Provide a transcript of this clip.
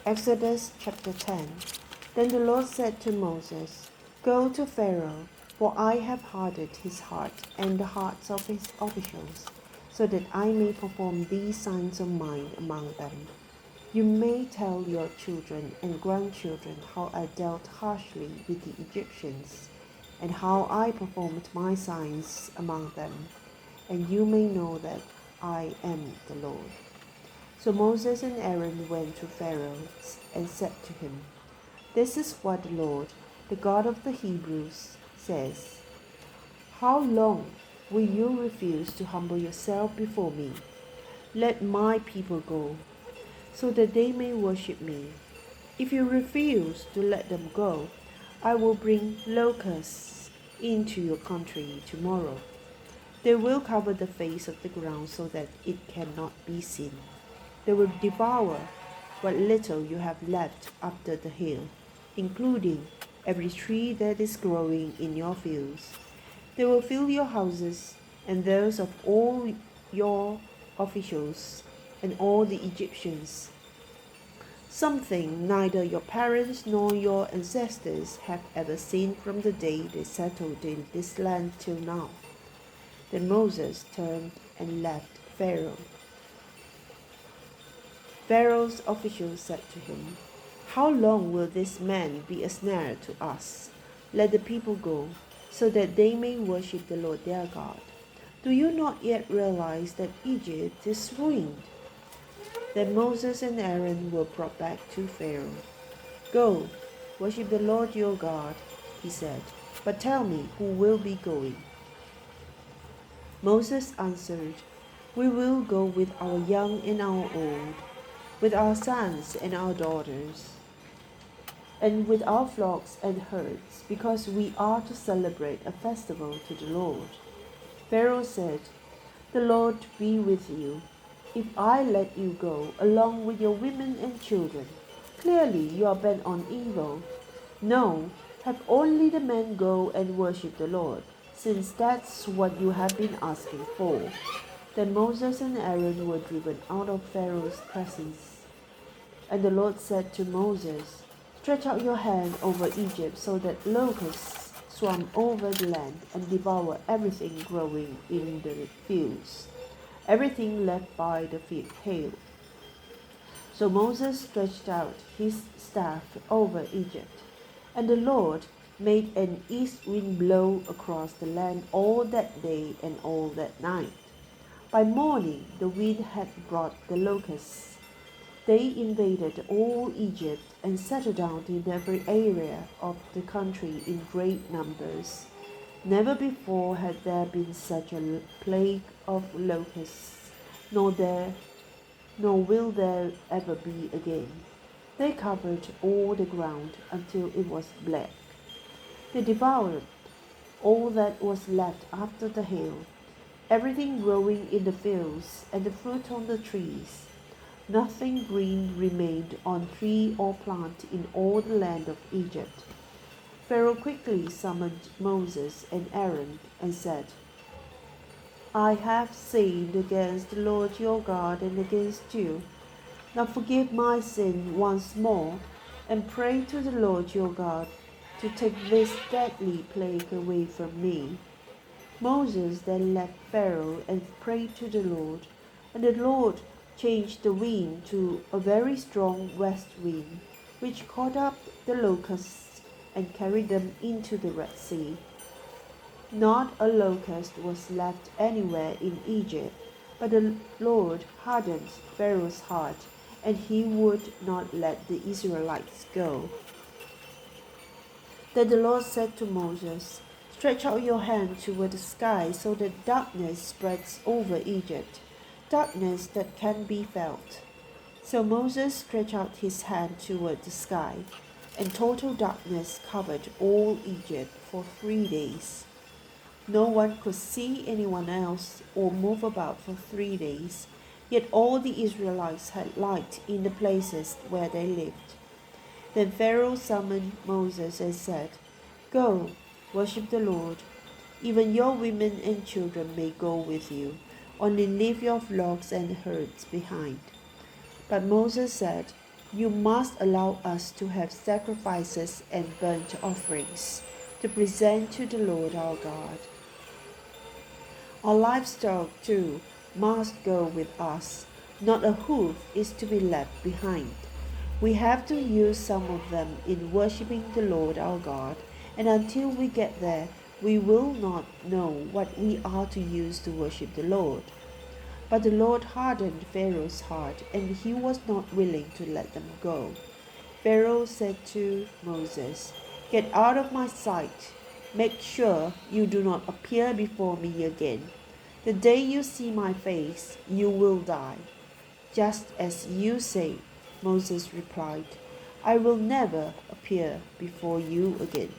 Exodus chapter 10. Then the Lord said to Moses, Go to Pharaoh, for I have hardened his heart and the hearts of his officials, so that I may perform these signs of mine among them. You may tell your children and grandchildren how I dealt harshly with the Egyptians, and how I performed my signs among them, and you may know that I am the Lord. So Moses and Aaron went to Pharaoh and said to him, This is what the Lord, the God of the Hebrews, says. How long will you refuse to humble yourself before me? Let my people go, so that they may worship me. If you refuse to let them go, I will bring locusts into your country tomorrow. They will cover the face of the ground so that it cannot be seen. They will devour what little you have left after the hail, including every tree that is growing in your fields. They will fill your houses and those of all your officials and all the Egyptians, something neither your parents nor your ancestors have ever seen from the day they settled in this land till now. Then Moses turned and left Pharaoh. Pharaoh's officials said to him, How long will this man be a snare to us? Let the people go, so that they may worship the Lord their God. Do you not yet realize that Egypt is ruined? Then Moses and Aaron were brought back to Pharaoh. Go, worship the Lord your God, he said, but tell me who will be going. Moses answered, We will go with our young and our old, with our sons and our daughters, and with our flocks and herds, because we are to celebrate a festival to the Lord. Pharaoh said, The Lord be with you. If I let you go along with your women and children, clearly you are bent on evil. No, have only the men go and worship the Lord, since that's what you have been asking for. Then Moses and Aaron were driven out of Pharaoh's presence. And the Lord said to Moses, Stretch out your hand over Egypt so that locusts swarm over the land and devour everything growing in the fields, everything left by the hail. So Moses stretched out his staff over Egypt, and the Lord made an east wind blow across the land all that day and all that night. By morning the wind had brought the locusts. They invaded all Egypt and settled down in every area of the country in great numbers. Never before had there been such a plague of locusts, nor will there ever be again. They covered all the ground until it was black. They devoured all that was left after the hail, everything growing in the fields and the fruit on the trees. Nothing green remained on tree or plant in all the land of Egypt. Pharaoh quickly summoned Moses and Aaron and said, I have sinned against the Lord your God and against you. Now forgive my sin once more, and pray to the Lord your God to take this deadly plague away from me. Moses then left Pharaoh and prayed to the Lord, and the Lord changed the wind to a very strong west wind, which caught up the locusts and carried them into the Red Sea. Not a locust was left anywhere in Egypt, but the Lord hardened Pharaoh's heart, and he would not let the Israelites go. Then the Lord said to Moses, Stretch out your hand toward the sky so that darkness spreads over Egypt, darkness that can be felt. So Moses stretched out his hand toward the sky, and total darkness covered all Egypt for 3 days. No one could see anyone else or move about for 3 days, yet all the Israelites had light in the places where they lived. Then Pharaoh summoned Moses and said, Go, worship the Lord. Even your women and children may go with you. Only leave your flocks and herds behind. But Moses said, You must allow us to have sacrifices and burnt offerings to present to the Lord our God. Our livestock, too, must go with us. Not a hoof is to be left behind. We have to use some of them in worshiping the Lord our God, and until we get there, we will not know what we are to use to worship the Lord. But the Lord hardened Pharaoh's heart, and he was not willing to let them go. Pharaoh said to Moses, "Get out of my sight. Make sure you do not appear before me again. The day you see my face, you will die." "Just as you say," Moses replied, "I will never appear before you again."